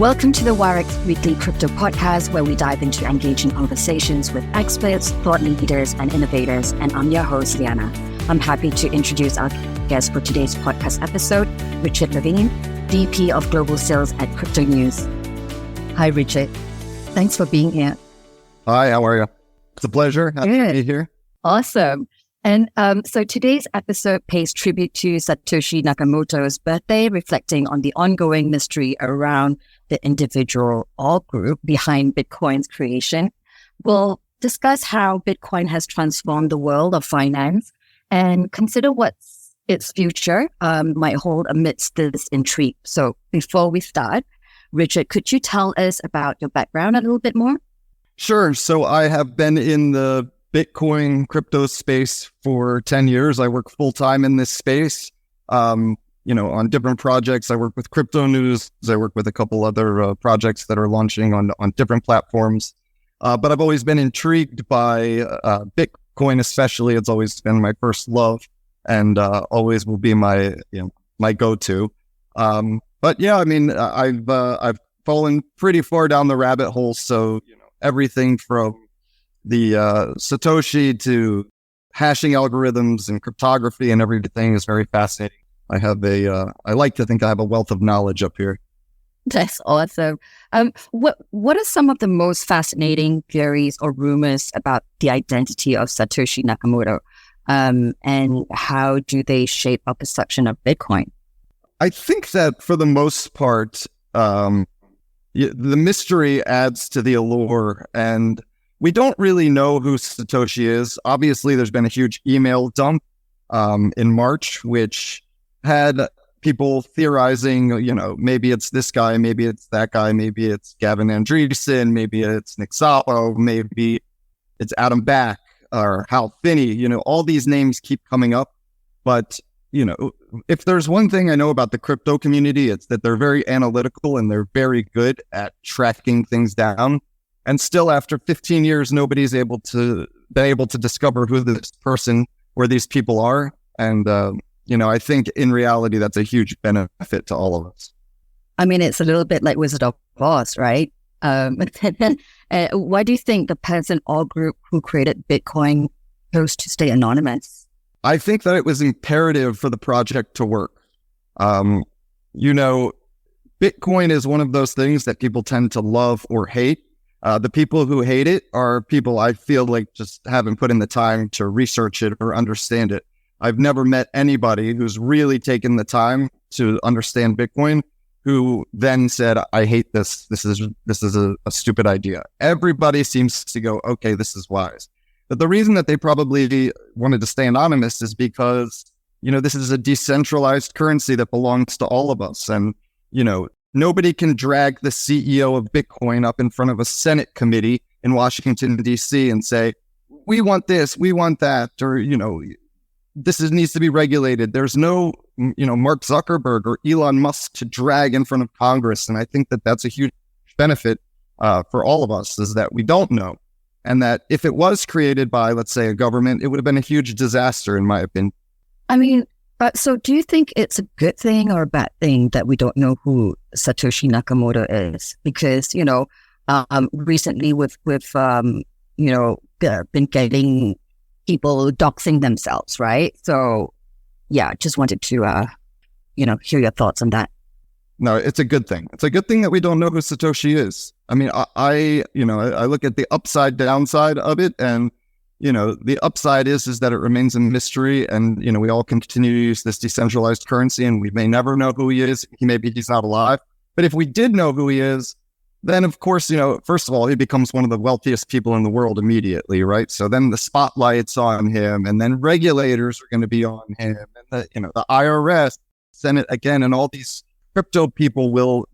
Welcome to the Wirex Weekly Crypto Podcast, where we dive into engaging conversations with experts, thought leaders, and innovators. And I'm your host, Lianna. I'm happy to introduce our guest for today's podcast episode, Richard Levin, VP of Global Sales at Cryptonews. Hi, Richard. Thanks for being here. Hi, how are you? It's a pleasure. Happy to be here. Awesome. And so today's episode pays tribute to Satoshi Nakamoto's birthday, reflecting on the ongoing mystery around the individual or group behind Bitcoin's creation. We'll discuss how Bitcoin has transformed the world of finance and consider what its future might hold amidst this intrigue. So before we start, Richard, could you tell us about your background a little bit more? Sure. So I have been in the Bitcoin crypto space for 10 years. I work full-time in this space, on different projects. I work with Cryptonews. I work with a couple other projects that are launching on different platforms. But I've always been intrigued by Bitcoin, especially. It's always been my first love and always will be my go-to. But yeah, I mean, I've fallen pretty far down the rabbit hole. So, everything from the Satoshi to hashing algorithms and cryptography and everything is very fascinating. I like to think I have a wealth of knowledge up here. That's awesome. What are some of the most fascinating theories or rumors about the identity of Satoshi Nakamoto? And how do they shape our perception of Bitcoin? I think that for the most part, the mystery adds to the allure, and we don't really know who Satoshi is. Obviously, there's been a huge email dump in March, which had people theorizing, maybe it's this guy, maybe it's that guy, maybe it's Gavin Andreessen, maybe it's Nick Szabo, maybe it's Adam Back or Hal Finney. All these names keep coming up. But, if there's one thing I know about the crypto community, it's that they're very analytical and they're very good at tracking things down. And still, after 15 years, nobody's been able to discover who this person or these people are. And, I think in reality, that's a huge benefit to all of us. I mean, it's a little bit like Wizard of Oz, right? Why do you think the person or group who created Bitcoin chose to stay anonymous? I think that it was imperative for the project to work. Bitcoin is one of those things that people tend to love or hate. The people who hate it are people I feel like just haven't put in the time to research it or understand it. I've never met anybody who's really taken the time to understand Bitcoin who then said, I hate this. This is a stupid idea. Everybody seems to go, okay, this is wise. But the reason that they probably wanted to stay anonymous is because, this is a decentralized currency that belongs to all of us. And, nobody can drag the CEO of Bitcoin up in front of a Senate committee in Washington, D.C. and say, we want this, we want that, or, this needs to be regulated. There's no, Mark Zuckerberg or Elon Musk to drag in front of Congress. And I think that that's a huge benefit for all of us, is that we don't know. And that if it was created by, let's say, a government, it would have been a huge disaster, in my opinion. I mean, so do you think it's a good thing or a bad thing that we don't know who Satoshi Nakamoto is? Because, recently we've been getting people doxing themselves, right? So, yeah, just wanted to, hear your thoughts on that. No, it's a good thing. It's a good thing that we don't know who Satoshi is. I mean, I look at the upside downside of it, and, the upside is that it remains a mystery, and, we all continue to use this decentralized currency, and we may never know who he is. Maybe he's not alive. But if we did know who he is, then, of course, first of all, he becomes one of the wealthiest people in the world immediately, right? So then the spotlight's on him, and then regulators are going to be on him, and the IRS, Senate again, and all these crypto people will,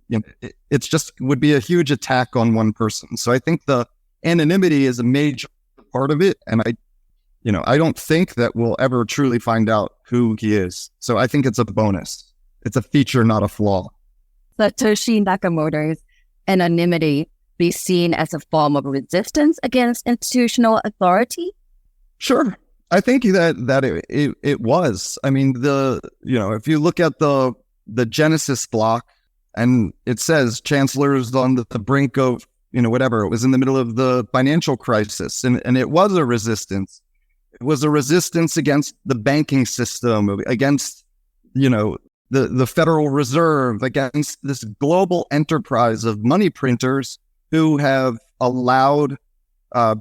it's just would be a huge attack on one person. So I think the anonymity is a major part of it, and I don't think that we'll ever truly find out who he is. So I think it's a bonus. It's a feature, not a flaw. Satoshi Nakamoto's anonymity be seen as a form of resistance against institutional authority? Sure. I think that it was. I mean, if you look at the Genesis block And it says chancellors on the brink of, whatever. It was in the middle of the financial crisis. And it was a resistance. It was a resistance against the banking system, against, the Federal Reserve, against this global enterprise of money printers who have allowed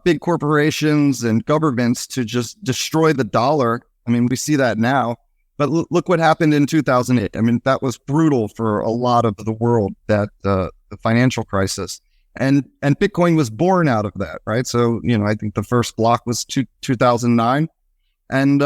big corporations and governments to just destroy the dollar. I mean, we see that now. But look what happened in 2008. I mean, that was brutal for a lot of the world, that the financial crisis. And Bitcoin was born out of that, right? So, I think the first block was 2009. And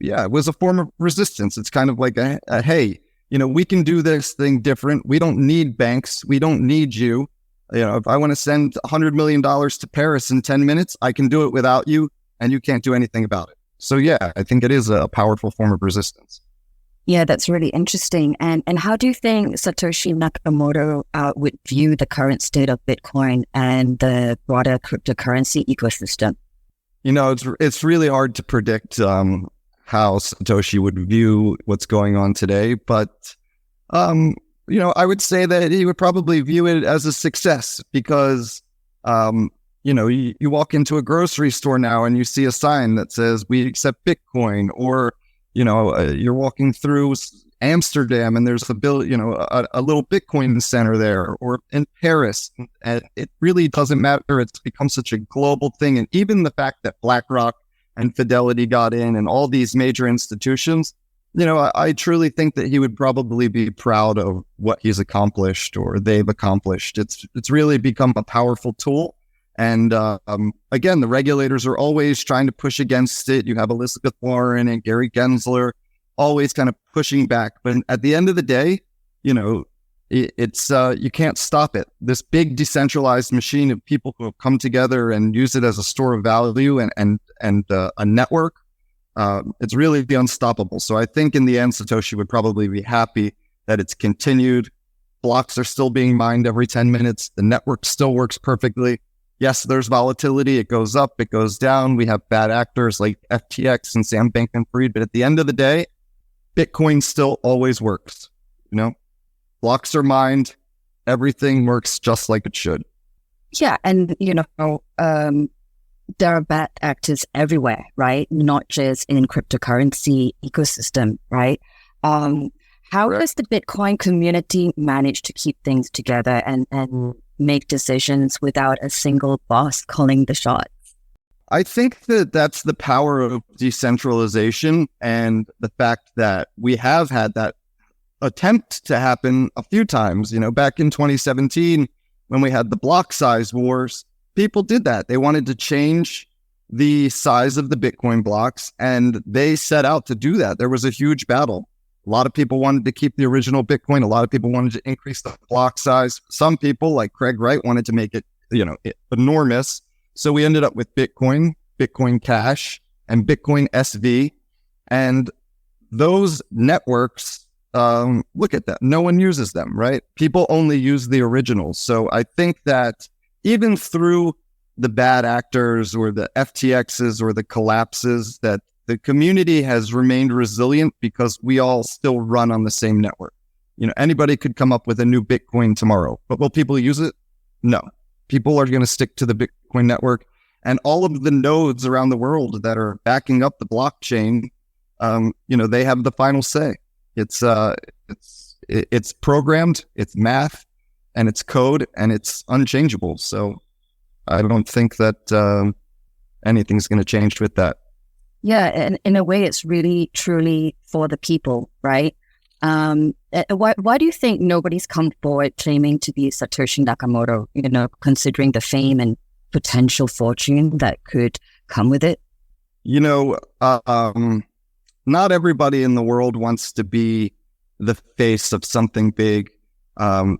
it was a form of resistance. It's kind of like a hey, we can do this thing different. We don't need banks. We don't need you. If I want to send $100 million to Paris in 10 minutes, I can do it without you, and you can't do anything about it. So yeah, I think it is a powerful form of resistance. Yeah, that's really interesting. And how do you think Satoshi Nakamoto would view the current state of Bitcoin and the broader cryptocurrency ecosystem? It's really hard to predict how Satoshi would view what's going on today, but I would say that he would probably view it as a success because you walk into a grocery store now and you see a sign that says we accept Bitcoin, or you're walking through Amsterdam and there's a little Bitcoin center there, or in Paris. And it really doesn't matter. It's become such a global thing. And even the fact that BlackRock and Fidelity got in and all these major institutions, I truly think that he would probably be proud of what he's accomplished or they've accomplished. It's really become a powerful tool. And again, the regulators are always trying to push against it. You have Elizabeth Warren and Gary Gensler always kind of pushing back. But at the end of the day, it's you can't stop it. This big decentralized machine of people who have come together and use it as a store of value and a network. It's really unstoppable. So I think in the end, Satoshi would probably be happy that it's continued. Blocks are still being mined every 10 minutes. The network still works perfectly. Yes, there's volatility. It goes up, it goes down. We have bad actors like FTX and Sam Bankman-Fried. But at the end of the day, Bitcoin still always works. Blocks are mined. Everything works just like it should. Yeah. And, there are bad actors everywhere, right? Not just in cryptocurrency ecosystem, right? How does the Bitcoin community manage to keep things together and make decisions without a single boss calling the shots? I think that's the power of decentralization and the fact that we have had that attempt to happen a few times. Back in 2017, when we had the block size wars, people did that. They wanted to change the size of the Bitcoin blocks, and they set out to do that. There was a huge battle. A lot of people wanted to keep the original Bitcoin. A lot of people wanted to increase the block size. Some people, like Craig Wright, wanted to make it, enormous. So we ended up with Bitcoin, Bitcoin Cash, and Bitcoin SV. And those networks, look at that. No one uses them, right? People only use the originals. So I think that even through the bad actors or the FTXs or the collapses, that the community has remained resilient because we all still run on the same network. Anybody could come up with a new Bitcoin tomorrow, but will people use it? No. People are going to stick to the Bitcoin network, and all of the nodes around the world that are backing up the blockchain, they have the final say. It's programmed, it's math, and it's code, and it's unchangeable. So I don't think that anything's going to change with that. Yeah, and in a way, it's really, truly for the people, right? Why do you think nobody's come forward claiming to be Satoshi Nakamoto, considering the fame and potential fortune that could come with it? Not everybody in the world wants to be the face of something big. A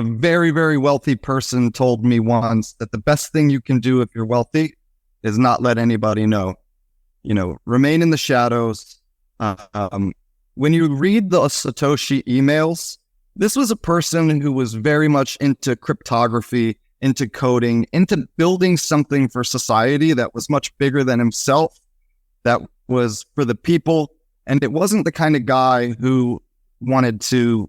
very, very wealthy person told me once that the best thing you can do if you're wealthy is not let anybody know. Remain in the shadows. When you read the Satoshi emails, this was a person who was very much into cryptography, into coding, into building something for society that was much bigger than himself, that was for the people. And it wasn't the kind of guy who wanted to,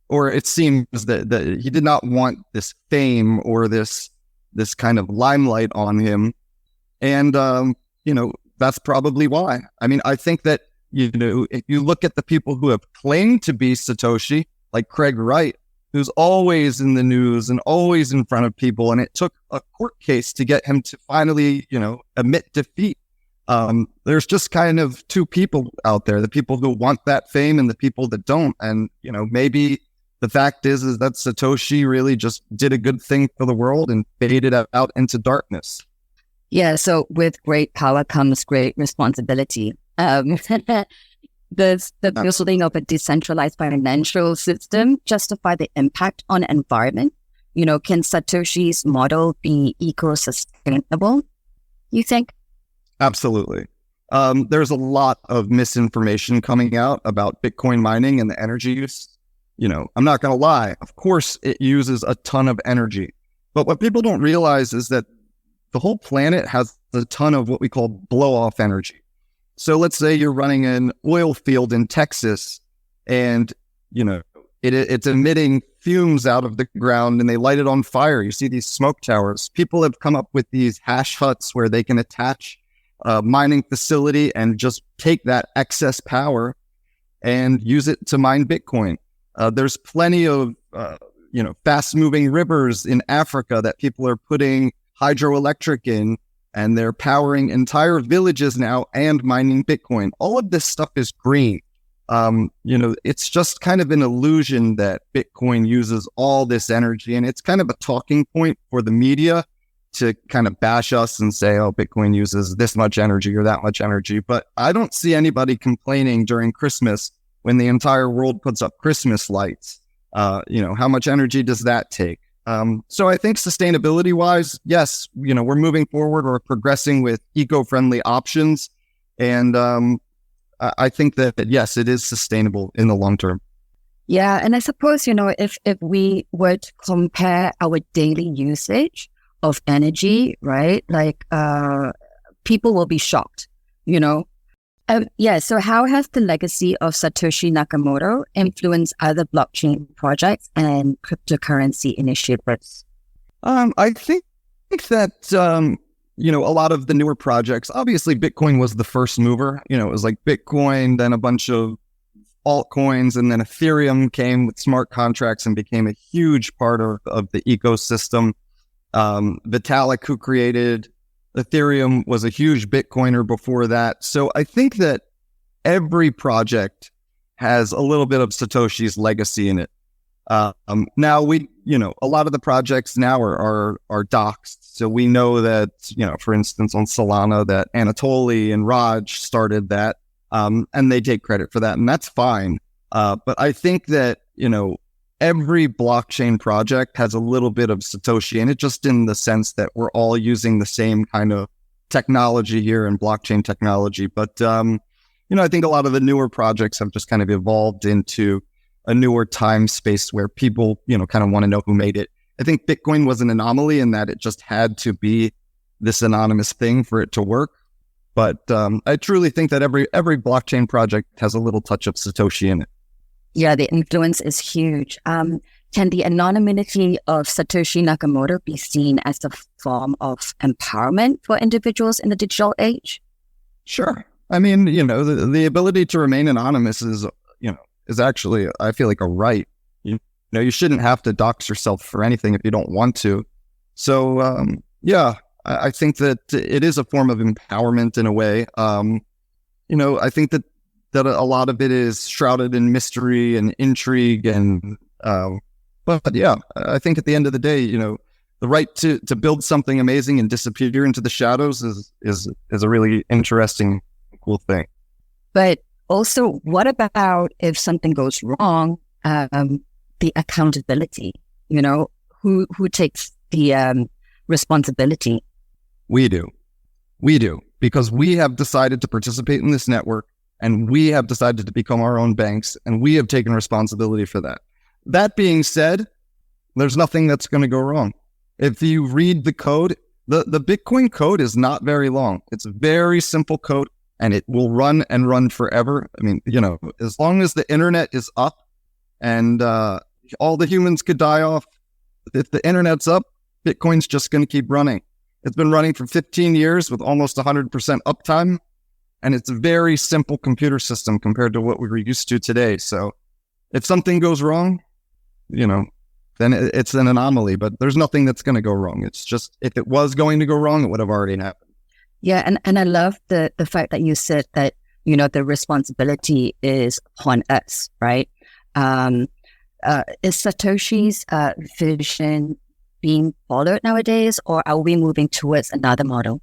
or it seems that he did not want this fame or this kind of limelight on him. And, that's probably why. I mean, I think that, if you look at the people who have claimed to be Satoshi, like Craig Wright, who's always in the news and always in front of people, and it took a court case to get him to finally, admit defeat. There's just kind of two people out there, the people who want that fame and the people that don't. And, maybe the fact is that Satoshi really just did a good thing for the world and faded out into darkness. Yeah, so with great power comes great responsibility. The building of a decentralized financial system justify the impact on the environment? Can Satoshi's model be eco-sustainable, you think? Absolutely. There's a lot of misinformation coming out about Bitcoin mining and the energy use. I'm not going to lie. Of course, it uses a ton of energy. But what people don't realize is that the whole planet has a ton of what we call blow-off energy. So let's say you're running an oil field in Texas and, it's emitting fumes out of the ground and they light it on fire. You see these smoke towers. People have come up with these hash huts where they can attach a mining facility and just take that excess power and use it to mine Bitcoin. There's plenty of, fast-moving rivers in Africa that people are putting hydroelectric in, and they're powering entire villages now and mining Bitcoin. All of this stuff is green. It's just kind of an illusion that Bitcoin uses all this energy, and it's kind of a talking point for the media to kind of bash us and say, oh, Bitcoin uses this much energy or that much energy. But I don't see anybody complaining during Christmas when the entire world puts up Christmas lights. How much energy does that take? So I think sustainability wise, yes, we're moving forward, we're progressing with eco-friendly options. And I think that, yes, it is sustainable in the long term. Yeah. And I suppose, if we were to compare our daily usage of energy, right? Like people will be shocked, So how has the legacy of Satoshi Nakamoto influenced other blockchain projects and cryptocurrency initiatives? I think that, a lot of the newer projects, obviously Bitcoin was the first mover. It was like Bitcoin, then a bunch of altcoins, and then Ethereum came with smart contracts and became a huge part of the ecosystem. Vitalik, who created Ethereum, was a huge Bitcoiner before that. So I think that every project has a little bit of Satoshi's legacy in it. Now a lot of the projects now are doxed. So we know that, for instance, on Solana, that Anatoly and Raj started that, and they take credit for that, and that's fine. But I think that, every blockchain project has a little bit of Satoshi in it, just in the sense that we're all using the same kind of technology here in blockchain technology. But, I think a lot of the newer projects have just kind of evolved into a newer time space where people, kind of want to know who made it. I think Bitcoin was an anomaly in that it just had to be this anonymous thing for it to work. But I truly think that every blockchain project has a little touch of Satoshi in it. Yeah, the influence is huge. Can the anonymity of Satoshi Nakamoto be seen as a form of empowerment for individuals in the digital age? Sure. I mean, the ability to remain anonymous is actually, I feel like, a right. You shouldn't have to dox yourself for anything if you don't want to. So, I think that it is a form of empowerment in a way. I think that a lot of it is shrouded in mystery and intrigue, and but yeah, I think at the end of the day, the right to build something amazing and disappear into the shadows is a really interesting, cool thing. But also, what about if something goes wrong? The accountability, who takes the responsibility? We do, because we have decided to participate in this network. And we have decided to become our own banks, and we have taken responsibility for that. That being said, there's nothing that's going to go wrong. If you read the code, the Bitcoin code is not very long. It's a very simple code, and it will run and run forever. I mean, as long as the internet is up and, all the humans could die off. If the internet's up, Bitcoin's just going to keep running. It's been running for 15 years with almost 100% uptime. And it's a very simple computer system compared to what we were used to today. So if something goes wrong, then it's an anomaly, but there's nothing that's going to go wrong. It's just, if it was going to go wrong, it would have already happened. Yeah. And I love the fact that you said that, the responsibility is upon us, right? Is Satoshi's vision being followed nowadays, or are we moving towards another model?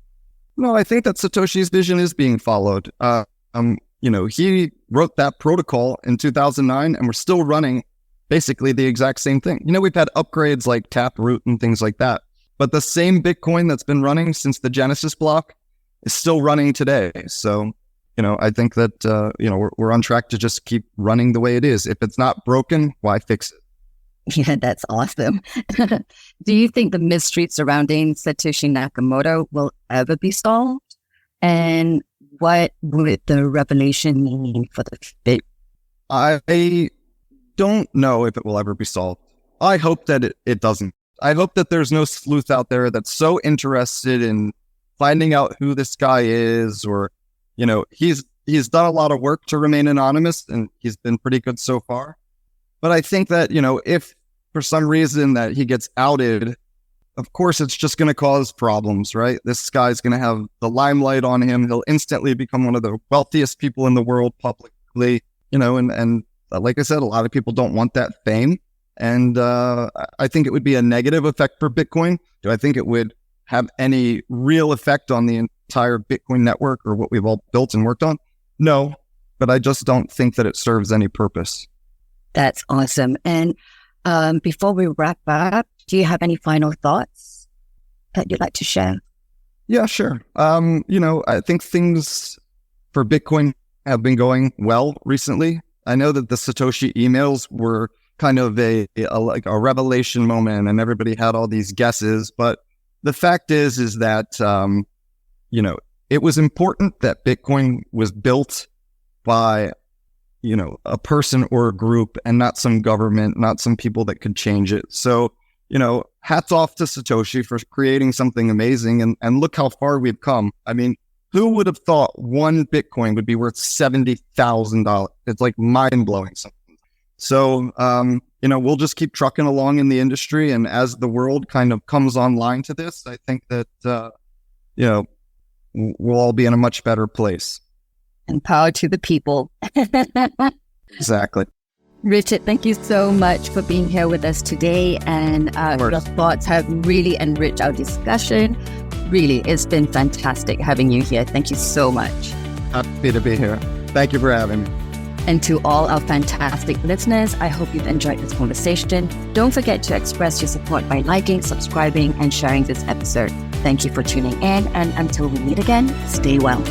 No, I think that Satoshi's vision is being followed. He wrote that protocol in 2009, and we're still running basically the exact same thing. We've had upgrades like Taproot and things like that, but the same Bitcoin that's been running since the Genesis block is still running today. So, I think that, we're on track to just keep running the way it is. If it's not broken, why fix it? Yeah, that's awesome. Do you think the mystery surrounding Satoshi Nakamoto will ever be solved? And what would the revelation mean for the Bit? I don't know if it will ever be solved. I hope that it doesn't. I hope that there's no sleuth out there that's so interested in finding out who this guy is, or, he's done a lot of work to remain anonymous, and he's been pretty good so far. But I think that, if for some reason that he gets outed, of course, it's just going to cause problems, right? This guy's going to have the limelight on him. He'll instantly become one of the wealthiest people in the world publicly, and like I said, a lot of people don't want that fame. And I think it would be a negative effect for Bitcoin. Do I think it would have any real effect on the entire Bitcoin network or what we've all built and worked on? No, but I just don't think that it serves any purpose. That's awesome. And before we wrap up, do you have any final thoughts that you'd like to share? Yeah, sure. I think things for Bitcoin have been going well recently. I know that the Satoshi emails were kind of a revelation moment, and everybody had all these guesses. But the fact is that, it was important that Bitcoin was built by, a person or a group, and not some government, not some people that could change it. So, hats off to Satoshi for creating something amazing, and look how far we've come. I mean, who would have thought one Bitcoin would be worth $70,000? It's like mind-blowing something. So, we'll just keep trucking along in the industry. And as the world kind of comes online to this, I think that, we'll all be in a much better place. And power to the people. Exactly. Richard, thank you so much for being here with us today. And your thoughts have really enriched our discussion. Really, it's been fantastic having you here. Thank you so much. Happy to be here. Thank you for having me. And to all our fantastic listeners, I hope you've enjoyed this conversation. Don't forget to express your support by liking, subscribing, and sharing this episode. Thank you for tuning in. And until we meet again, stay well.